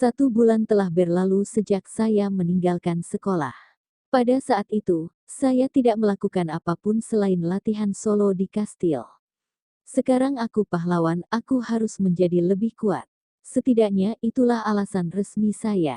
1 bulan telah berlalu sejak saya meninggalkan sekolah. Pada saat itu, saya tidak melakukan apapun selain latihan solo di kastil. Sekarang aku pahlawan, aku harus menjadi lebih kuat. Setidaknya itulah alasan resmi saya.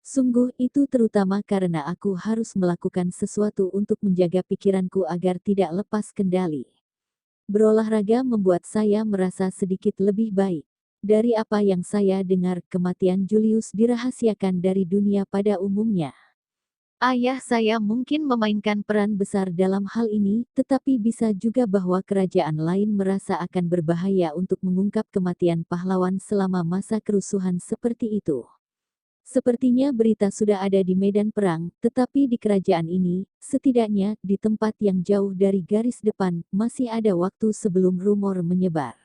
Sungguh itu terutama karena aku harus melakukan sesuatu untuk menjaga pikiranku agar tidak lepas kendali. Berolahraga membuat saya merasa sedikit lebih baik. Dari apa yang saya dengar, kematian Julius dirahasiakan dari dunia pada umumnya. Ayah saya mungkin memainkan peran besar dalam hal ini, tetapi bisa juga bahwa kerajaan lain merasa akan berbahaya untuk mengungkap kematian pahlawan selama masa kerusuhan seperti itu. Sepertinya berita sudah ada di medan perang, tetapi di kerajaan ini, setidaknya di tempat yang jauh dari garis depan, masih ada waktu sebelum rumor menyebar.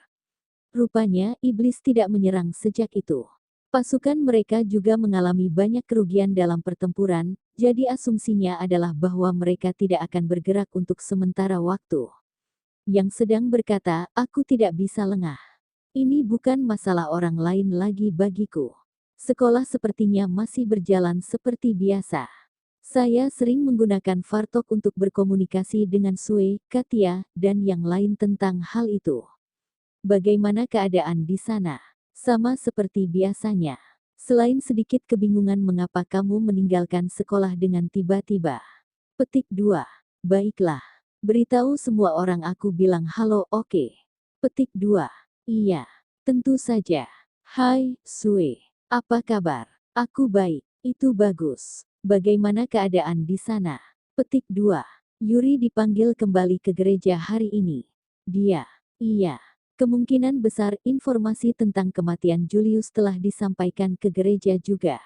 Rupanya, iblis tidak menyerang sejak itu. Pasukan mereka juga mengalami banyak kerugian dalam pertempuran, jadi asumsinya adalah bahwa mereka tidak akan bergerak untuk sementara waktu. Yang sedang berkata, aku tidak bisa lengah. Ini bukan masalah orang lain lagi bagiku. Sekolah sepertinya masih berjalan seperti biasa. Saya sering menggunakan Vartok untuk berkomunikasi dengan Sue, Katia, dan yang lain tentang hal itu. Bagaimana keadaan di sana? Sama seperti biasanya. Selain sedikit kebingungan mengapa kamu meninggalkan sekolah dengan tiba-tiba. Petik 2. Baiklah. Beritahu semua orang aku bilang halo, oke. Petik 2. Iya. Tentu saja. Hai, Sue. Apa kabar? Aku baik. Itu bagus. Bagaimana keadaan di sana? Petik 2. Yuri dipanggil kembali ke gereja hari ini. Dia. Iya. Kemungkinan besar informasi tentang kematian Julius telah disampaikan ke gereja juga.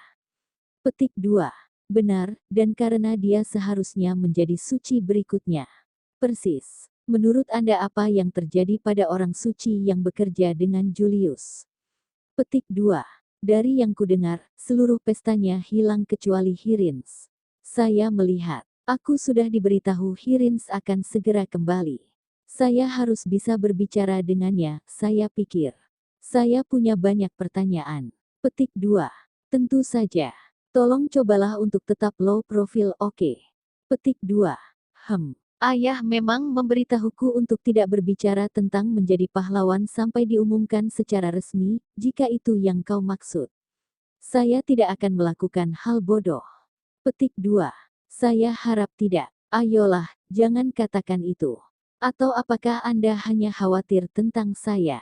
Petik 2. Benar, dan karena dia seharusnya menjadi suci berikutnya. Persis. Menurut Anda apa yang terjadi pada orang suci yang bekerja dengan Julius? Petik 2. Dari yang kudengar, seluruh pestanya hilang kecuali Hirins. Saya melihat, aku sudah diberitahu Hirins akan segera kembali. Saya harus bisa berbicara dengannya, saya pikir. Saya punya banyak pertanyaan. Petik 2. Tentu saja. Tolong cobalah untuk tetap low profile, oke. Petik 2. Ayah memang memberitahuku untuk tidak berbicara tentang menjadi pahlawan sampai diumumkan secara resmi, jika itu yang kau maksud. Saya tidak akan melakukan hal bodoh. Petik 2. Saya harap tidak. Ayolah, jangan katakan itu. Atau apakah Anda hanya khawatir tentang saya?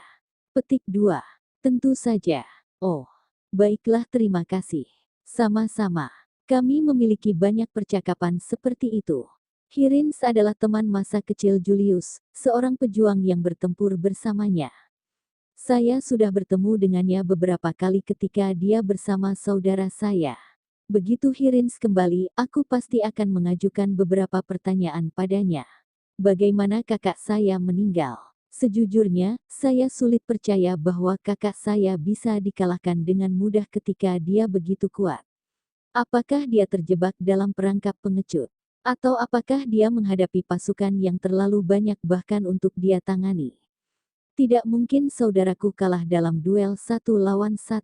Petik 2. Tentu saja. Oh, baiklah, terima kasih. Sama-sama. Kami memiliki banyak percakapan seperti itu. Hirins adalah teman masa kecil Julius, seorang pejuang yang bertempur bersamanya. Saya sudah bertemu dengannya beberapa kali ketika dia bersama saudara saya. Begitu Hirins kembali, aku pasti akan mengajukan beberapa pertanyaan padanya. Bagaimana kakak saya meninggal? Sejujurnya, saya sulit percaya bahwa kakak saya bisa dikalahkan dengan mudah ketika dia begitu kuat. Apakah dia terjebak dalam perangkap pengecut? Atau apakah dia menghadapi pasukan yang terlalu banyak bahkan untuk dia tangani? Tidak mungkin saudaraku kalah dalam duel 1 lawan 1.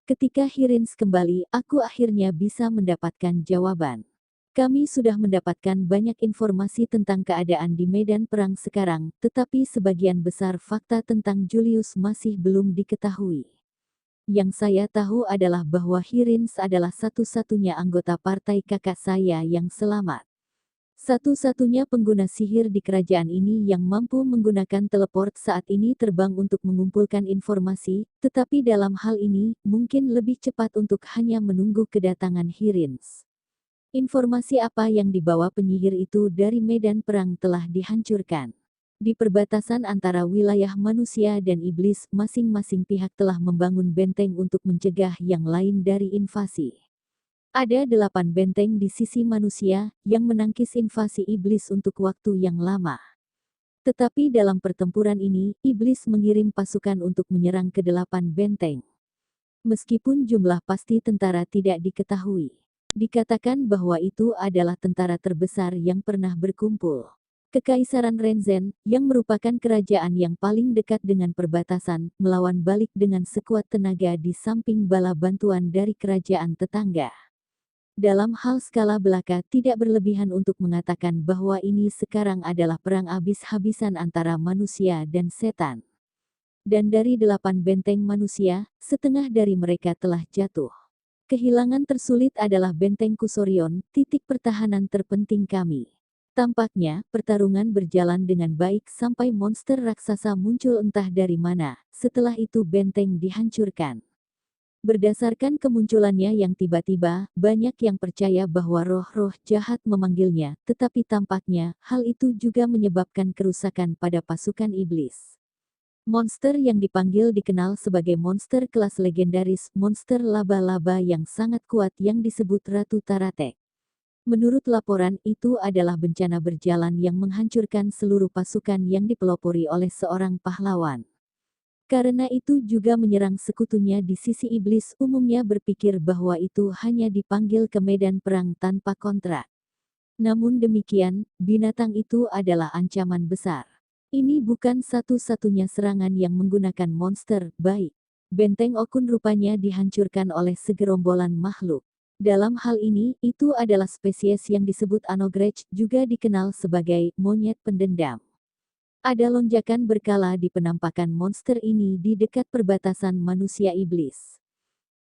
Ketika Hirins kembali, aku akhirnya bisa mendapatkan jawaban. Kami sudah mendapatkan banyak informasi tentang keadaan di medan perang sekarang, tetapi sebagian besar fakta tentang Julius masih belum diketahui. Yang saya tahu adalah bahwa Hirins adalah satu-satunya anggota partai kakak saya yang selamat. Satu-satunya pengguna sihir di kerajaan ini yang mampu menggunakan teleport saat ini terbang untuk mengumpulkan informasi, tetapi dalam hal ini, mungkin lebih cepat untuk hanya menunggu kedatangan Hirins. Informasi apa yang dibawa penyihir itu dari medan perang telah dihancurkan. Di perbatasan antara wilayah manusia dan iblis, masing-masing pihak telah membangun benteng untuk mencegah yang lain dari invasi. Ada 8 benteng di sisi manusia, yang menangkis invasi iblis untuk waktu yang lama. Tetapi dalam pertempuran ini, iblis mengirim pasukan untuk menyerang ke-8 benteng. Meskipun jumlah pasti tentara tidak diketahui. Dikatakan bahwa itu adalah tentara terbesar yang pernah berkumpul. Kekaisaran Renzen, yang merupakan kerajaan yang paling dekat dengan perbatasan, melawan balik dengan sekuat tenaga di samping bala bantuan dari kerajaan tetangga. Dalam hal skala belaka tidak berlebihan untuk mengatakan bahwa ini sekarang adalah perang habis-habisan antara manusia dan setan. Dan dari 8 benteng manusia, setengah dari mereka telah jatuh. Kehilangan tersulit adalah benteng Kusorion, titik pertahanan terpenting kami. Tampaknya, pertarungan berjalan dengan baik sampai monster raksasa muncul entah dari mana, setelah itu benteng dihancurkan. Berdasarkan kemunculannya yang tiba-tiba, banyak yang percaya bahwa roh-roh jahat memanggilnya, tetapi tampaknya, hal itu juga menyebabkan kerusakan pada pasukan iblis. Monster yang dipanggil dikenal sebagai monster kelas legendaris, monster laba-laba yang sangat kuat yang disebut Ratu Taratek. Menurut laporan, itu adalah bencana berjalan yang menghancurkan seluruh pasukan yang dipelopori oleh seorang pahlawan. Karena itu juga menyerang sekutunya di sisi iblis umumnya berpikir bahwa itu hanya dipanggil ke medan perang tanpa kontrak. Namun demikian, binatang itu adalah ancaman besar. Ini bukan satu-satunya serangan yang menggunakan monster, baik. Benteng Okun rupanya dihancurkan oleh segerombolan makhluk. Dalam hal ini, itu adalah spesies yang disebut Anogrech, juga dikenal sebagai monyet pendendam. Ada lonjakan berkala di penampakan monster ini di dekat perbatasan manusia iblis.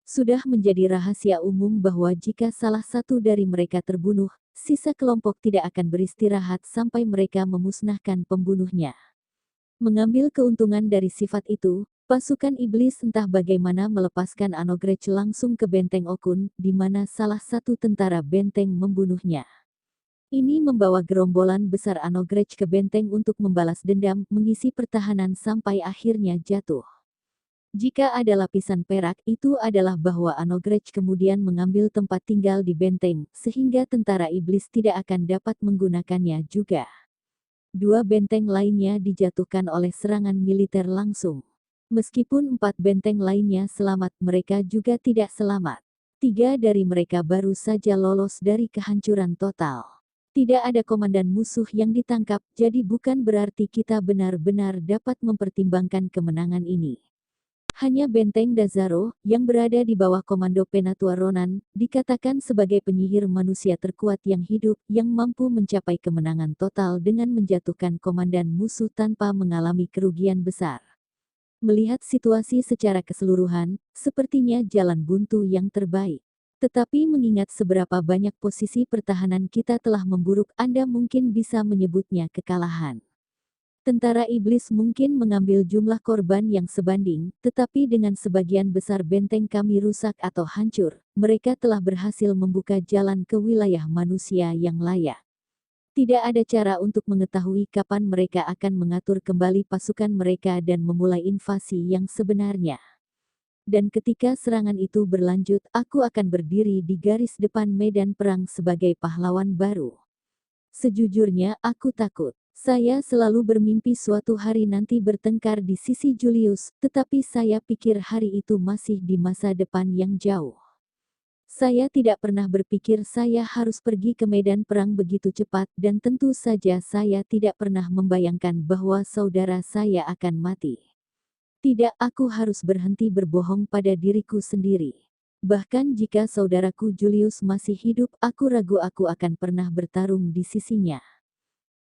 Sudah menjadi rahasia umum bahwa jika salah satu dari mereka terbunuh, sisa kelompok tidak akan beristirahat sampai mereka memusnahkan pembunuhnya. Mengambil keuntungan dari sifat itu, pasukan iblis entah bagaimana melepaskan Anogrech langsung ke benteng Okun, di mana salah satu tentara benteng membunuhnya. Ini membawa gerombolan besar Anogrech ke benteng untuk membalas dendam, mengisi pertahanan sampai akhirnya jatuh. Jika ada lapisan perak, itu adalah bahwa Anogrech kemudian mengambil tempat tinggal di benteng, sehingga tentara iblis tidak akan dapat menggunakannya juga. 2 benteng lainnya dijatuhkan oleh serangan militer langsung. Meskipun 4 benteng lainnya selamat, mereka juga tidak selamat. 3 dari mereka baru saja lolos dari kehancuran total. Tidak ada komandan musuh yang ditangkap, jadi bukan berarti kita benar-benar dapat mempertimbangkan kemenangan ini. Hanya benteng Dazaro, yang berada di bawah komando Penatua Ronan, dikatakan sebagai penyihir manusia terkuat yang hidup, yang mampu mencapai kemenangan total dengan menjatuhkan komandan musuh tanpa mengalami kerugian besar. Melihat situasi secara keseluruhan, sepertinya jalan buntu yang terbaik. Tetapi mengingat seberapa banyak posisi pertahanan kita telah memburuk, Anda mungkin bisa menyebutnya kekalahan. Tentara iblis mungkin mengambil jumlah korban yang sebanding, tetapi dengan sebagian besar benteng kami rusak atau hancur, mereka telah berhasil membuka jalan ke wilayah manusia yang layak. Tidak ada cara untuk mengetahui kapan mereka akan mengatur kembali pasukan mereka dan memulai invasi yang sebenarnya. Dan ketika serangan itu berlanjut, aku akan berdiri di garis depan medan perang sebagai pahlawan baru. Sejujurnya, aku takut. Saya selalu bermimpi suatu hari nanti bertengkar di sisi Julius, tetapi saya pikir hari itu masih di masa depan yang jauh. Saya tidak pernah berpikir saya harus pergi ke medan perang begitu cepat dan tentu saja saya tidak pernah membayangkan bahwa saudara saya akan mati. Tidak, aku harus berhenti berbohong pada diriku sendiri. Bahkan jika saudaraku Julius masih hidup, aku ragu aku akan pernah bertarung di sisinya.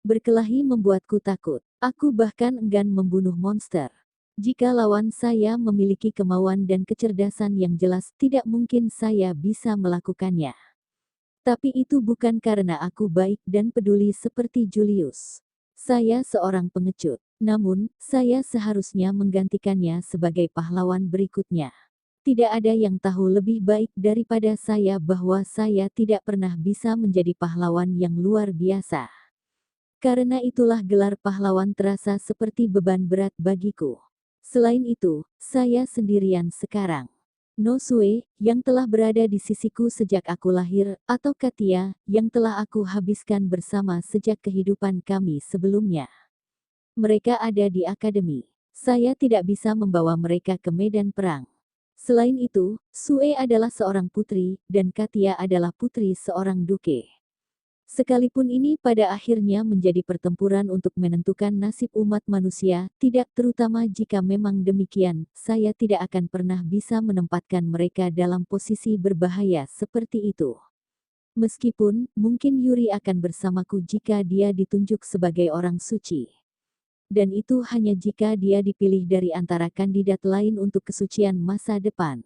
Berkelahi membuatku takut. Aku bahkan enggan membunuh monster. Jika lawan saya memiliki kemauan dan kecerdasan yang jelas, tidak mungkin saya bisa melakukannya. Tapi itu bukan karena aku baik dan peduli seperti Julius. Saya seorang pengecut. Namun, saya seharusnya menggantikannya sebagai pahlawan berikutnya. Tidak ada yang tahu lebih baik daripada saya bahwa saya tidak pernah bisa menjadi pahlawan yang luar biasa. Karena itulah gelar pahlawan terasa seperti beban berat bagiku. Selain itu, saya sendirian sekarang. Nosue, yang telah berada di sisiku sejak aku lahir, atau Katia, yang telah aku habiskan bersama sejak kehidupan kami sebelumnya. Mereka ada di akademi. Saya tidak bisa membawa mereka ke medan perang. Selain itu, Sue adalah seorang putri, dan Katia adalah putri seorang duke. Sekalipun ini pada akhirnya menjadi pertempuran untuk menentukan nasib umat manusia, tidak terutama jika memang demikian, saya tidak akan pernah bisa menempatkan mereka dalam posisi berbahaya seperti itu. Meskipun, mungkin Yuri akan bersamaku jika dia ditunjuk sebagai orang suci. Dan itu hanya jika dia dipilih dari antara kandidat lain untuk kesucian masa depan.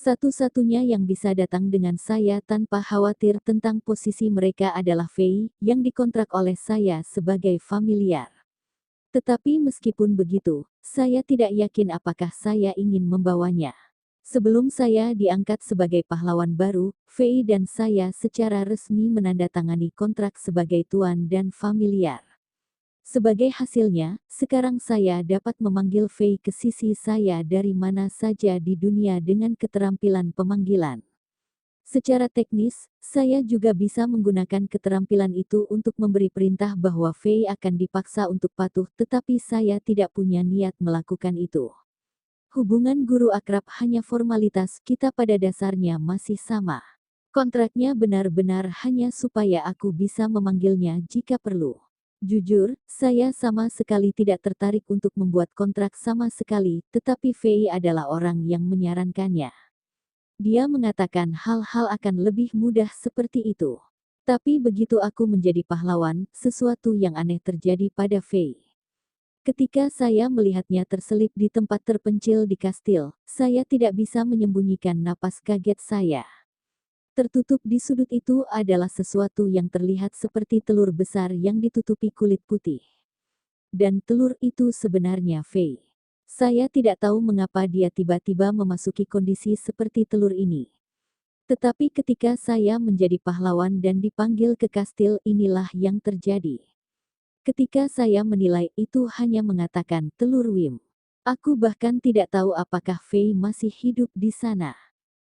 Satu-satunya yang bisa datang dengan saya tanpa khawatir tentang posisi mereka adalah Fei, yang dikontrak oleh saya sebagai familiar. Tetapi meskipun begitu, saya tidak yakin apakah saya ingin membawanya. Sebelum saya diangkat sebagai pahlawan baru, Fei dan saya secara resmi menandatangani kontrak sebagai tuan dan familiar. Sebagai hasilnya, sekarang saya dapat memanggil Fei ke sisi saya dari mana saja di dunia dengan keterampilan pemanggilan. Secara teknis, saya juga bisa menggunakan keterampilan itu untuk memberi perintah bahwa Fei akan dipaksa untuk patuh, tetapi saya tidak punya niat melakukan itu. Hubungan guru akrab hanya formalitas, kita pada dasarnya masih sama. Kontraknya benar-benar hanya supaya aku bisa memanggilnya jika perlu. Jujur, saya sama sekali tidak tertarik untuk membuat kontrak sama sekali, tetapi Fei adalah orang yang menyarankannya. Dia mengatakan hal-hal akan lebih mudah seperti itu. Tapi begitu aku menjadi pahlawan, sesuatu yang aneh terjadi pada Fei. Ketika saya melihatnya terselip di tempat terpencil di kastil, saya tidak bisa menyembunyikan napas kaget saya. Tertutup di sudut itu adalah sesuatu yang terlihat seperti telur besar yang ditutupi kulit putih. Dan telur itu sebenarnya Fei. Saya tidak tahu mengapa dia tiba-tiba memasuki kondisi seperti telur ini. Tetapi ketika saya menjadi pahlawan dan dipanggil ke kastil, inilah yang terjadi. Ketika saya menilai itu hanya mengatakan telur Wim. Aku bahkan tidak tahu apakah Fei masih hidup di sana.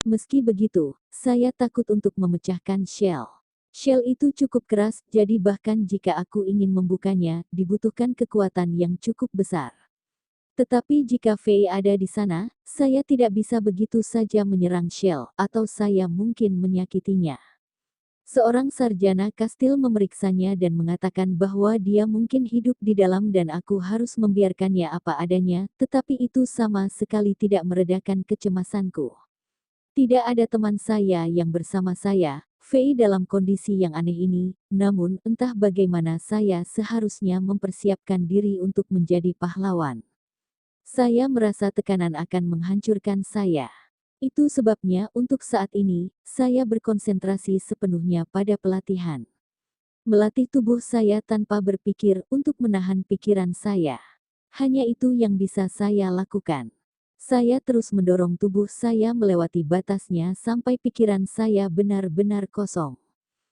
Meski begitu, saya takut untuk memecahkan shell. Shell itu cukup keras, jadi bahkan jika aku ingin membukanya, dibutuhkan kekuatan yang cukup besar. Tetapi jika Fei ada di sana, saya tidak bisa begitu saja menyerang shell, atau saya mungkin menyakitinya. Seorang sarjana kastil memeriksanya dan mengatakan bahwa dia mungkin hidup di dalam dan aku harus membiarkannya apa adanya, tetapi itu sama sekali tidak meredakan kecemasanku. Tidak ada teman saya yang bersama saya, Fei dalam kondisi yang aneh ini, namun entah bagaimana saya seharusnya mempersiapkan diri untuk menjadi pahlawan. Saya merasa tekanan akan menghancurkan saya. Itu sebabnya untuk saat ini, saya berkonsentrasi sepenuhnya pada pelatihan. Melatih tubuh saya tanpa berpikir untuk menahan pikiran saya. Hanya itu yang bisa saya lakukan. Saya terus mendorong tubuh saya melewati batasnya sampai pikiran saya benar-benar kosong.